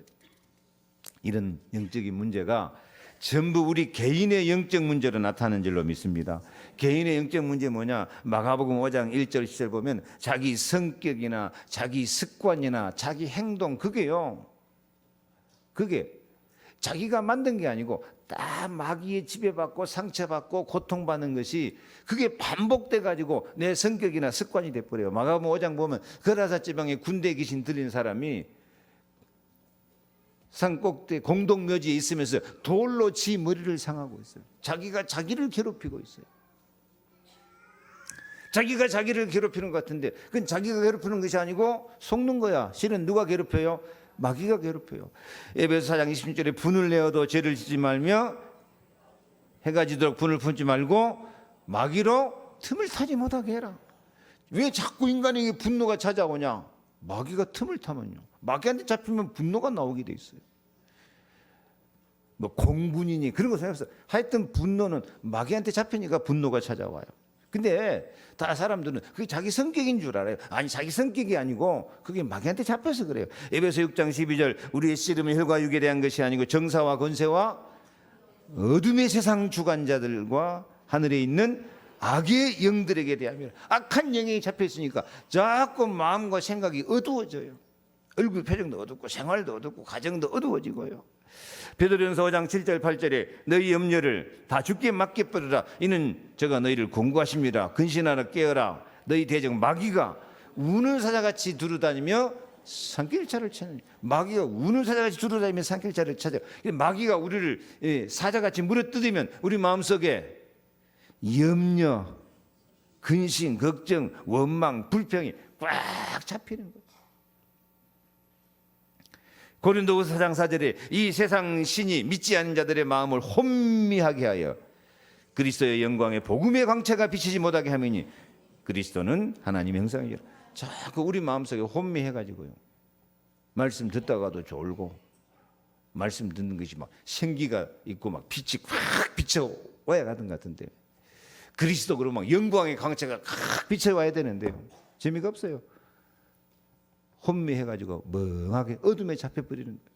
이런 영적인 문제가 전부 우리 개인의 영적 문제로 나타나는 줄로 믿습니다. 개인의 영적 문제 뭐냐? 마가복음 5장 1절 10절 보면 자기 성격이나 자기 습관이나 자기 행동, 그게요, 그게 자기가 만든 게 아니고 다 마귀에 지배받고 상처받고 고통받는 것이 그게 반복돼 가지고 내 성격이나 습관이 돼버려요. 마가복음 5장 보면 거라사 지방에 군대 귀신 들린 사람이 산 꼭대 공동묘지에 있으면서 돌로 지 머리를 상하고 있어요. 자기가 자기를 괴롭히고 있어요. 자기가 자기를 괴롭히는 것 같은데 그건 자기가 괴롭히는 것이 아니고 속는 거야. 실은 누가 괴롭혀요? 마귀가 괴롭혀요. 에베소 4장 26절에 분을 내어도 죄를 짓지 말며 해가 지도록 분을 품지 말고 마귀로 틈을 타지 못하게 해라. 왜 자꾸 인간에게 분노가 찾아오냐? 마귀가 틈을 타면요, 마귀한테 잡히면 분노가 나오게 돼 있어요. 뭐 공분이니 그런 거 생각해서 하여튼 분노는 마귀한테 잡히니까 분노가 찾아와요. 근데 다 사람들은 그게 자기 성격인 줄 알아요. 아니, 자기 성격이 아니고 그게 마귀한테 잡혀서 그래요. 에베소 6장 12절 우리의 씨름은 혈과 육에 대한 것이 아니고 정사와 권세와 어둠의 세상 주관자들과 하늘에 있는 악의 영들에게 대하며, 악한 영이 잡혀 있으니까 자꾸 마음과 생각이 어두워져요. 얼굴 표정도 어둡고 생활도 어둡고 가정도 어두워지고요. 베드로전서 5장 7절 8절에 너희 염려를 다 주께 맡겨버리라. 이는 저가 너희를 공고하십니다. 근신하라 깨어라. 너희 대적 마귀가 우는 사자같이 두루다니며 산길차를 찾는, 마귀가 우는 사자같이 두루다니며 산길차를 찾아. 마귀가 우리를 사자같이 물어뜯으면 우리 마음속에 염려, 근심, 걱정, 원망, 불평이 꽉 잡히는 거예요. 고린도후서 4장 4절에 이 세상 신이 믿지 않는 자들의 마음을 혼미하게 하여 그리스도의 영광의 복음의 광채가 비치지 못하게 하매니 그리스도는 하나님의 형상이라. 자꾸 우리 마음속에 혼미해가지고요, 말씀 듣다가도 졸고, 말씀 듣는 것이 막 생기가 있고 막 빛이 확 비쳐와야 가던 것 같은데, 그리스도 그러면 막 영광의 광채가 확 비쳐와야 되는데요, 재미가 없어요. 혼미해가지고 멍하게 어둠에 잡혀버리는 거예요.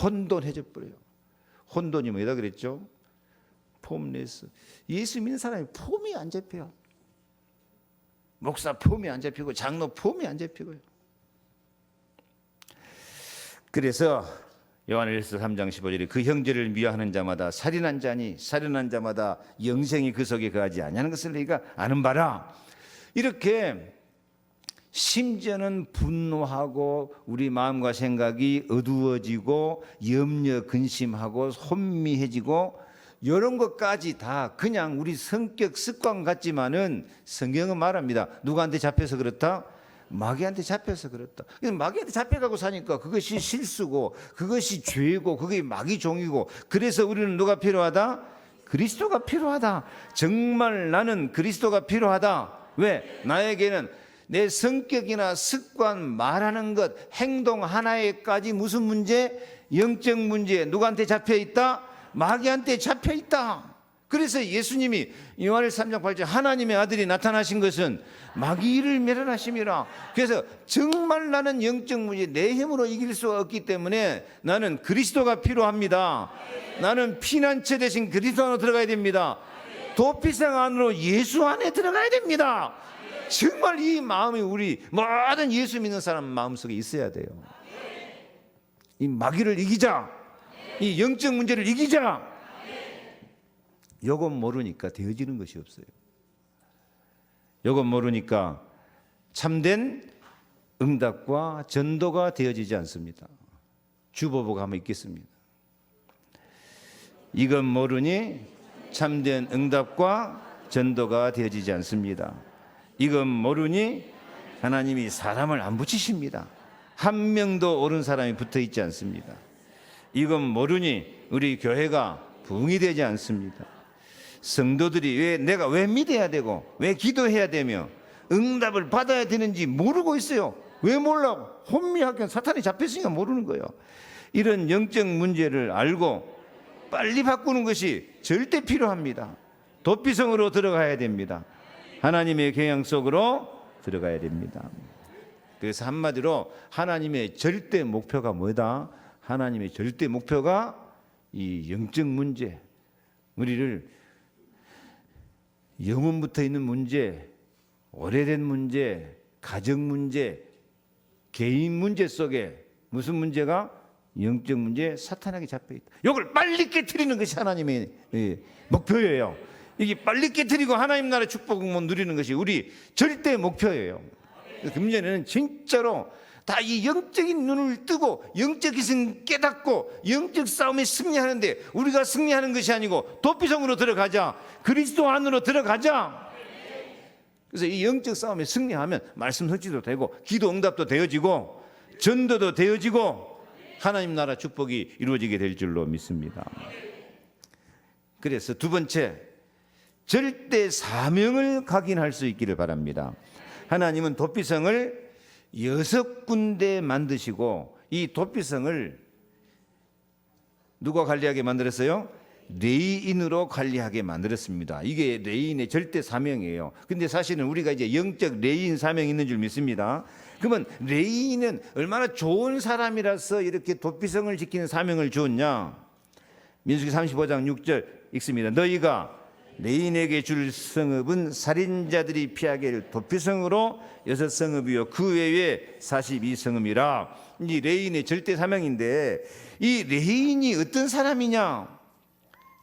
혼돈해져 버려요. 혼돈이 뭐다 그랬죠? 폼레스. 예수 믿는 사람이 폼이 안 잡혀요. 목사 폼이 안 잡히고 장로 폼이 안 잡히고요. 그래서 요한일서 3장 15절에 그 형제를 미워하는 자마다 살인한 자니 살인한 자마다 영생이 그 속에 거하지 아니하는 것을 너희가 아는 바라. 이렇게 심지어는 분노하고 우리 마음과 생각이 어두워지고 염려 근심하고 혼미해지고 이런 것까지 다 그냥 우리 성격 습관 같지만은 성경은 말합니다. 누구한테 잡혀서 그렇다? 마귀한테 잡혀서 그렇다. 마귀한테 잡혀가고 사니까 그것이 실수고 그것이 죄고 그게 마귀 종이고, 그래서 우리는 누가 필요하다? 그리스도가 필요하다. 정말 나는 그리스도가 필요하다. 왜? 나에게는 내 성격이나 습관, 말하는 것, 행동 하나에까지 무슨 문제? 영적 문제. 누구한테 잡혀 있다? 마귀한테 잡혀 있다. 그래서 예수님이 요한일서 3장 8절 하나님의 아들이 나타나신 것은 마귀를 멸하심이라. 그래서 정말 나는 영적 문제 내 힘으로 이길 수가 없기 때문에 나는 그리스도가 필요합니다. 나는 피난처 대신 그리스도 안으로 들어가야 됩니다. 도피성 안으로 예수 안에 들어가야 됩니다. 정말 이 마음이 우리 모든 예수 믿는 사람 마음속에 있어야 돼요. 이 마귀를 이기자. 이 영적 문제를 이기자. 요건 모르니까 되어지는 것이 없어요. 요건 모르니까 참된 응답과 전도가 되어지지 않습니다. 주보보가 한번 있겠습니다. 이건 모르니 참된 응답과 전도가 되어지지 않습니다. 이건 모르니 하나님이 사람을 안 붙이십니다. 한 명도 옳은 사람이 붙어 있지 않습니다. 이건 모르니 우리 교회가 부흥이 되지 않습니다. 성도들이 내가 왜 믿어야 되고 왜 기도해야 되며 응답을 받아야 되는지 모르고 있어요. 왜 몰라? 혼미하게 사탄이 잡혔으니까 모르는 거예요. 이런 영적 문제를 알고 빨리 바꾸는 것이 절대 필요합니다. 도피성으로 들어가야 됩니다. 하나님의 경영 속으로 들어가야 됩니다. 그래서 한마디로 하나님의 절대 목표가 뭐다? 하나님의 절대 목표가 이 영적 문제, 우리를 영혼부터 있는 문제, 오래된 문제, 가정 문제, 개인 문제 속에 무슨 문제가? 영적 문제, 사탄에게 잡혀있다. 이걸 빨리 깨트리는 것이 하나님의 목표예요. 이게 빨리 깨트리고 하나님 나라의 축복을 누리는 것이 우리 절대 목표예요. 금년에는 진짜로 다 이 영적인 눈을 뜨고 영적 기승 깨닫고 영적 싸움에 승리하는데, 우리가 승리하는 것이 아니고 도피성으로 들어가자. 그리스도 안으로 들어가자. 그래서 이 영적 싸움에 승리하면 말씀 설치도 되고 기도 응답도 되어지고 전도도 되어지고 하나님 나라 축복이 이루어지게 될 줄로 믿습니다. 그래서 두 번째, 절대 사명을 각인할 수 있기를 바랍니다. 하나님은 도피성을 6군데 만드시고 이 도피성을 누가 관리하게 만들었어요? 레위인으로 관리하게 만들었습니다. 이게 레위인의 절대 사명이에요. 근데 사실은 우리가 이제 영적 레위인 사명이 있는 줄 믿습니다. 그러면 레위인은 얼마나 좋은 사람이라서 이렇게 도피성을 지키는 사명을 주었냐? 민수기 35장 6절 읽습니다. 너희가 레위인에게 줄 성읍은 살인자들이 피하게 할 도피성으로 6성읍이요 그 외에 42성읍이라. 이 레위인의 절대 사명인데 이 레위인이 어떤 사람이냐?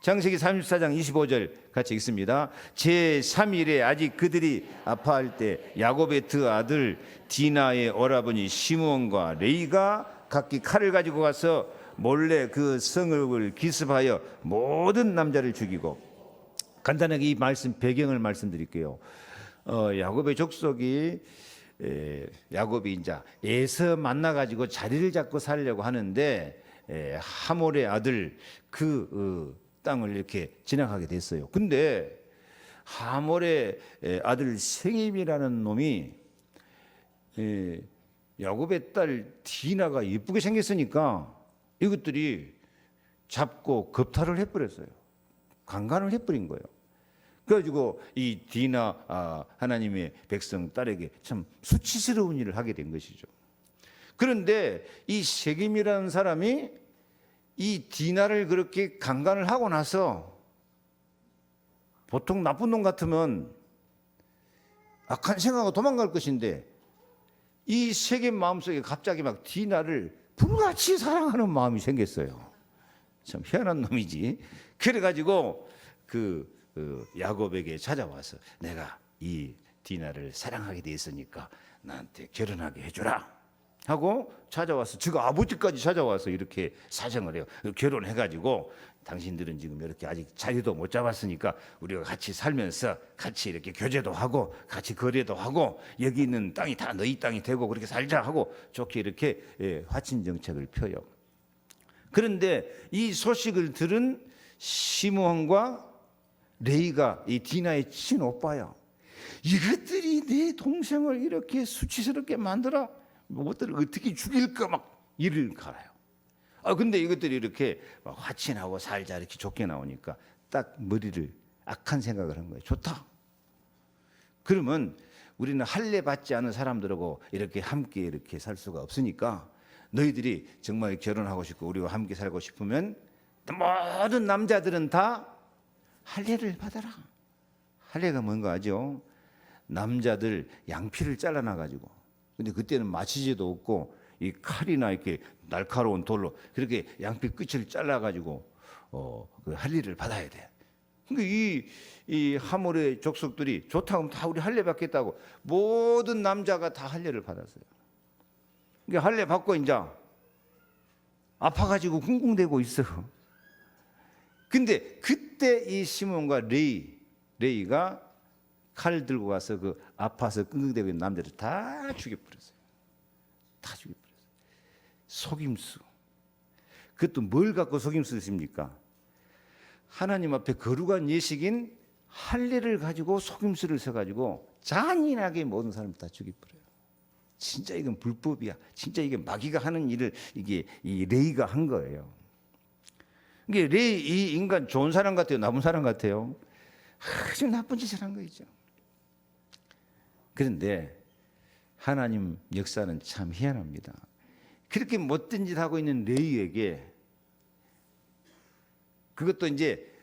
창세기 34장 25절 같이 읽습니다. 제3일에 아직 그들이 아파할 때 야곱의 두 아들 디나의 오라버니 시므온과 레이가 각기 칼을 가지고 가서 몰래 그 성읍을 기습하여 모든 남자를 죽이고. 간단하게 이 말씀 배경을 말씀드릴게요. 야곱의 족속이 야곱이 이제 에서 만나가지고 자리를 잡고 살려고 하는데 하몰의 아들 그 땅을 이렇게 지나가게 됐어요. 근데 하몰의 아들 생임이라는 놈이 야곱의 딸 디나가 예쁘게 생겼으니까 이것들이 잡고 겁탈을 해버렸어요. 강간을 해버린 거예요. 그래가지고 이 디나 하나님의 백성 딸에게 참 수치스러운 일을 하게 된 것이죠. 그런데 이 세김이라는 사람이 이 디나를 그렇게 강간을 하고 나서 보통 나쁜 놈 같으면 악한 생각하고 도망갈 것인데 이 세겜 마음속에 갑자기 막 디나를 불같이 사랑하는 마음이 생겼어요. 참 희한한 놈이지. 그래가지고 그 야곱에게 찾아와서 내가 이 디나를 사랑하게 되었으니까 나한테 결혼하게 해주라 하고 찾아와서 지가 아버지까지 찾아와서 이렇게 사정을 해요. 결혼해가지고 당신들은 지금 이렇게 아직 자리도 못 잡았으니까 우리가 같이 살면서 같이 이렇게 교제도 하고 같이 거래도 하고 여기 있는 땅이 다 너희 땅이 되고 그렇게 살자 하고 좋게 이렇게 화친 정책을 펴요. 그런데 이 소식을 들은 시므온과 레이가 이 디나의 친오빠야. 이것들이 내 동생을 이렇게 수치스럽게 만들어 뭐들을 어떻게 죽일까 막 이를 갈아요. 근데 이것들이 이렇게 막 화친하고 살자 이렇게 좋게 나오니까 딱 머리를 악한 생각을 한 거예요. 좋다. 그러면 우리는 할례 받지 않은 사람들하고 이렇게 함께 이렇게 살 수가 없으니까 너희들이 정말 결혼하고 싶고 우리와 함께 살고 싶으면 모든 남자들은 다 할례를 받아라. 할례가 뭔가 하죠. 남자들 양피를 잘라놔 가지고. 근데 그때는 마취제도 없고 이 칼이나 이렇게 날카로운 돌로 그렇게 양피 끝을 잘라 가지고 그 할례를 받아야 돼. 그러니까 이 하몰의 족속들이 좋다고 하면 다 우리 할례 받겠다고 모든 남자가 다 할례를 받았어요. 그러니까 할례 받고 이제 아파가지고 쿵쿵대고 있어. 근데 그때 이 시몬과 레이가 칼 들고 가서 그 아파서 끙끙대고 있는 남자를 다 죽여버렸어요. 다 죽여버렸어요. 속임수. 그것도 뭘 갖고 속임수를 씁니까? 하나님 앞에 거룩한 예식인 할례를 가지고 속임수를 써가지고 잔인하게 모든 사람을 다 죽여버려요. 진짜 이건 불법이야. 진짜 이게 마귀가 하는 일을 이게 이 레이가 한 거예요. 이게 레이 이 인간 좋은 사람 같아요? 나쁜 사람 같아요? 아주 나쁜 짓을 한 거죠. 그런데 하나님 역사는 참 희한합니다. 그렇게 못된 짓 하고 있는 레이에게 그것도 이제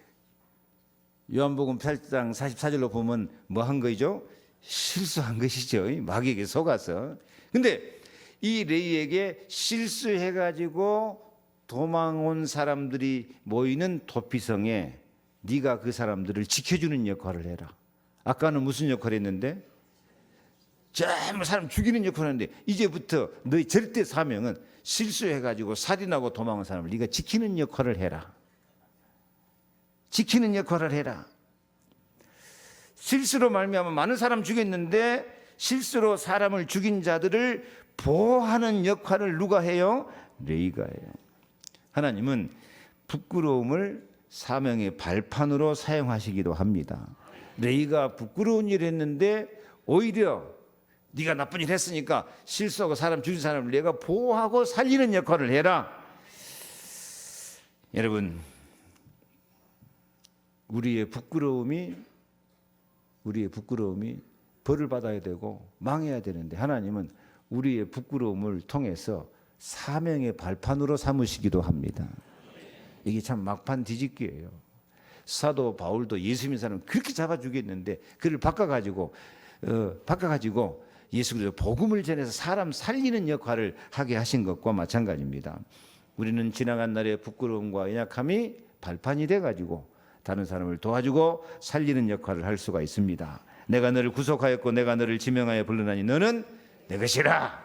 요한복음 8장 44절로 보면 뭐 한 거죠? 실수한 것이죠. 마귀에게 속아서. 근데 이 레이에게 실수해가지고 도망 온 사람들이 모이는 도피성에 네가 그 사람들을 지켜주는 역할을 해라. 아까는 무슨 역할을 했는데? 전부 사람 죽이는 역할을 했는데 이제부터 너희 절대 사명은 실수해가지고 살인하고 도망온 사람을 네가 지키는 역할을 해라. 지키는 역할을 해라. 실수로 말미암아 많은 사람 죽였는데 실수로 사람을 죽인 자들을 보호하는 역할을 누가 해요? 레위가 해요. 하나님은 부끄러움을 사명의 발판으로 사용하시기도 합니다. 레위가 부끄러운 일을 했는데 오히려 네가 나쁜 일 했으니까 실수하고 사람 죽인 사람을 내가 보호하고 살리는 역할을 해라. 여러분, 우리의 부끄러움이 벌을 받아야 되고 망해야 되는데 하나님은 우리의 부끄러움을 통해서 사명의 발판으로 삼으시기도 합니다. 이게 참 막판 뒤집기예요. 사도 바울도 예수 믿는 사람을 그렇게 잡아 죽였는데 그를 바꿔가지고 예수 그리스도 복음을 전해서 사람 살리는 역할을 하게 하신 것과 마찬가지입니다. 우리는 지나간 날의 부끄러움과 연약함이 발판이 돼가지고 다른 사람을 도와주고 살리는 역할을 할 수가 있습니다. 내가 너를 구속하였고 내가 너를 지명하여 불러나니 너는 내 것이라.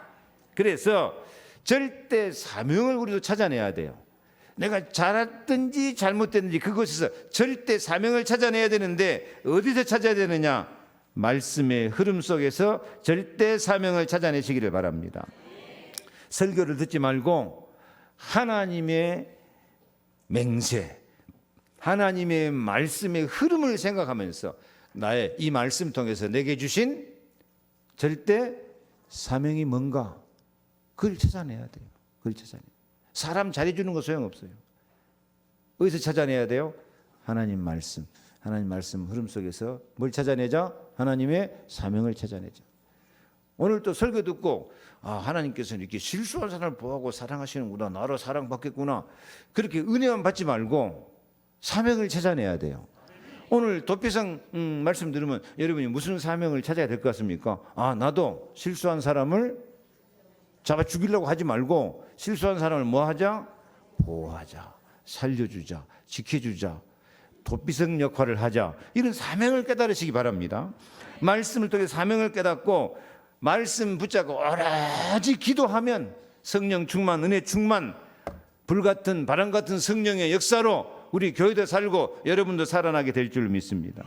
그래서 절대 사명을 우리도 찾아내야 돼요. 내가 잘했든지 잘못됐든지 그것에서 절대 사명을 찾아내야 되는데 어디서 찾아야 되느냐? 말씀의 흐름 속에서 절대 사명을 찾아내시기를 바랍니다. 설교를 듣지 말고 하나님의 맹세, 하나님의 말씀의 흐름을 생각하면서 나의 이 말씀 통해서 내게 주신 절대 사명이 뭔가 그걸 찾아내야 돼요. 그걸 찾아내야 돼요. 사람 잘해주는 거 소용없어요. 어디서 찾아내야 돼요? 하나님 말씀 흐름 속에서 뭘 찾아내자? 하나님의 사명을 찾아내자. 오늘 또 설교 듣고 하나님께서는 이렇게 실수한 사람을 보호하고 사랑하시는구나, 나로 사랑받겠구나, 그렇게 은혜만 받지 말고 사명을 찾아내야 돼요. 오늘 도피성 말씀 들으면 여러분이 무슨 사명을 찾아야 될 것 같습니까? 나도 실수한 사람을 잡아 죽이려고 하지 말고 실수한 사람을 뭐 하자? 보호하자, 살려주자, 지켜주자, 도피성 역할을 하자. 이런 사명을 깨달으시기 바랍니다. 말씀을 통해 사명을 깨닫고 말씀 붙잡고 오로지 기도하면 성령 충만, 은혜 충만, 불같은 바람 같은 성령의 역사로 우리 교회도 살고 여러분도 살아나게 될 줄 믿습니다.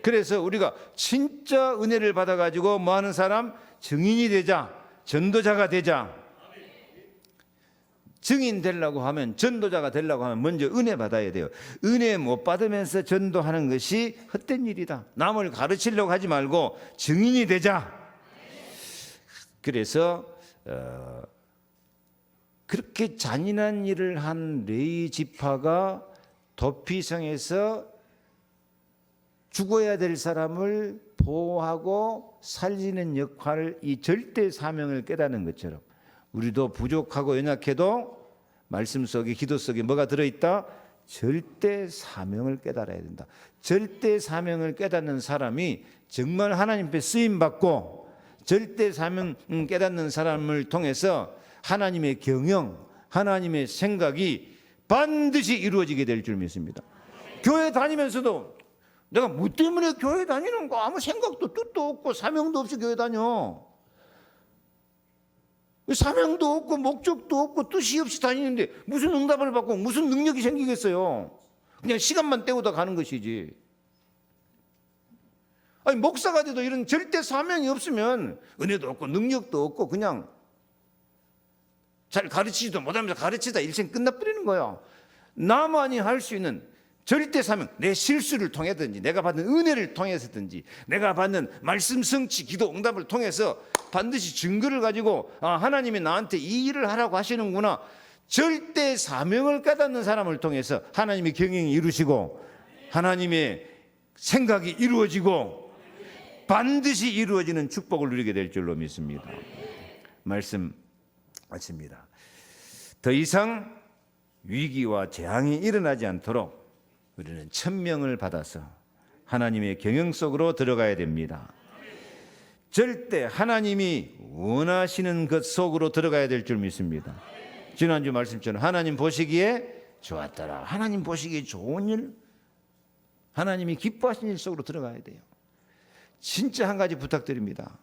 그래서 우리가 진짜 은혜를 받아가지고 뭐하는 사람? 증인이 되자, 전도자가 되자. 증인 되려고 하면, 전도자가 되려고 하면 먼저 은혜 받아야 돼요. 은혜 못 받으면서 전도하는 것이 헛된 일이다. 남을 가르치려고 하지 말고 증인이 되자. 그래서 그렇게 잔인한 일을 한 레위 지파가 도피성에서 죽어야 될 사람을 보호하고 살리는 역할을, 이 절대 사명을 깨닫는 것처럼 우리도 부족하고 연약해도 말씀 속에, 기도 속에 뭐가 들어있다? 절대 사명을 깨달아야 된다. 절대 사명을 깨닫는 사람이 정말 하나님 앞에 쓰임받고 절대 사명 깨닫는 사람을 통해서 하나님의 경영, 하나님의 생각이 반드시 이루어지게 될 줄 믿습니다. 교회 다니면서도 내가 뭐 때문에 교회 다니는가? 아무 생각도 뜻도 없고 사명도 없이 교회 다녀. 사명도 없고 목적도 없고 뜻이 없이 다니는데 무슨 응답을 받고 무슨 능력이 생기겠어요? 그냥 시간만 때우다 가는 것이지. 아니, 목사가 돼도 이런 절대 사명이 없으면 은혜도 없고 능력도 없고 그냥 잘 가르치지도 못하면서 가르치다 일생 끝나버리는 거야. 나만이 할 수 있는 절대 사명, 내 실수를 통해든지 내가 받는 은혜를 통해서든지 내가 받는 말씀 성취, 기도 응답을 통해서 반드시 증거를 가지고 하나님이 나한테 이 일을 하라고 하시는구나. 절대 사명을 깨닫는 사람을 통해서 하나님의 경영이 이루시고 하나님의 생각이 이루어지고 반드시 이루어지는 축복을 누리게 될 줄로 믿습니다. 말씀 마칩니다. 더 이상 위기와 재앙이 일어나지 않도록 우리는 천명을 받아서 하나님의 경영 속으로 들어가야 됩니다. 절대 하나님이 원하시는 것 속으로 들어가야 될 줄 믿습니다. 지난주 말씀처럼 하나님 보시기에 좋았더라, 하나님 보시기에 좋은 일, 하나님이 기뻐하시는 일 속으로 들어가야 돼요. 진짜 한 가지 부탁드립니다.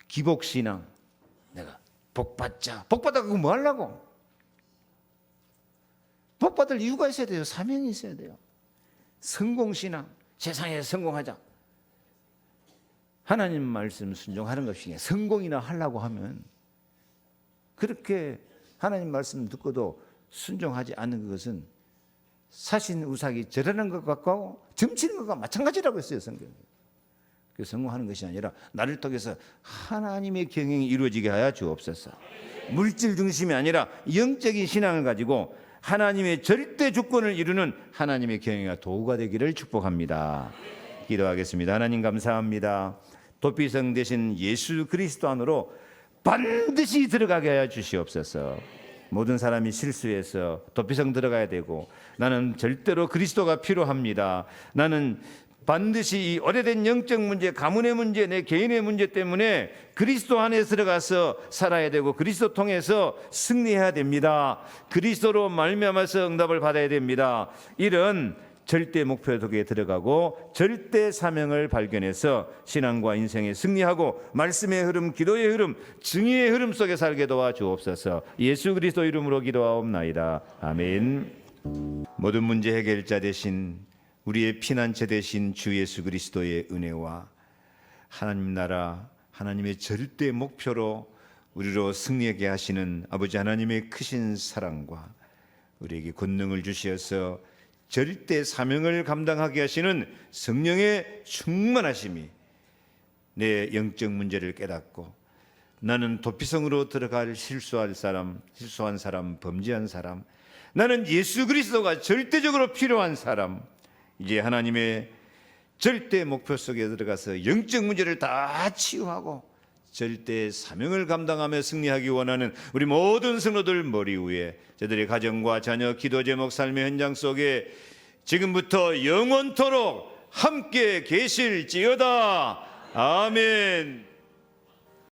기복신앙, 내가 복받자. 복받아 그거 뭐 하려고? 복받을 이유가 있어야 돼요. 사명이 있어야 돼요. 성공신앙, 세상에 성공하자. 하나님 말씀 순종하는 것이 성공이나 하려고 하면 그렇게 하나님 말씀 듣고도 순종하지 않는 것은 사신 우삭이 절하는 것 같고 점치는 것과 마찬가지라고 했어요, 성경에. 그 성공하는 것이 아니라 나를 통해서 하나님의 경영이 이루어지게 하여 주옵소서. 물질 중심이 아니라 영적인 신앙을 가지고 하나님의 절대 주권을 이루는 하나님의 경영의 도구가 되기를 축복합니다. 기도하겠습니다. 하나님 감사합니다. 도피성 되신 예수 그리스도 안으로 반드시 들어가게 하여 주시옵소서. 모든 사람이 실수해서 도피성 들어가야 되고 나는 절대로 그리스도가 필요합니다. 나는 반드시 이 오래된 영적 문제, 가문의 문제, 내 개인의 문제 때문에 그리스도 안에 들어가서 살아야 되고 그리스도 통해서 승리해야 됩니다. 그리스도로 말미암아서 응답을 받아야 됩니다. 이런 절대 목표 속에 들어가고 절대 사명을 발견해서 신앙과 인생에 승리하고 말씀의 흐름, 기도의 흐름, 증의의 흐름 속에 살게 도와주옵소서. 예수 그리스도 이름으로 기도하옵나이다. 아멘. 모든 문제 해결자 되신 우리의 피난처 되신 주 예수 그리스도의 은혜와 하나님 나라, 하나님의 절대 목표로 우리로 승리하게 하시는 아버지 하나님의 크신 사랑과 우리에게 권능을 주시어서 절대 사명을 감당하게 하시는 성령의 충만하심이 내 영적 문제를 깨닫고 나는 도피성으로 들어갈 실수한 사람, 범죄한 사람, 나는 예수 그리스도가 절대적으로 필요한 사람, 이제 하나님의 절대 목표 속에 들어가서 영적 문제를 다 치유하고 절대 사명을 감당하며 승리하기 원하는 우리 모든 성도들 머리 위에 저들의 가정과 자녀, 기도 제목, 삶의 현장 속에 지금부터 영원토록 함께 계실지어다. 아멘.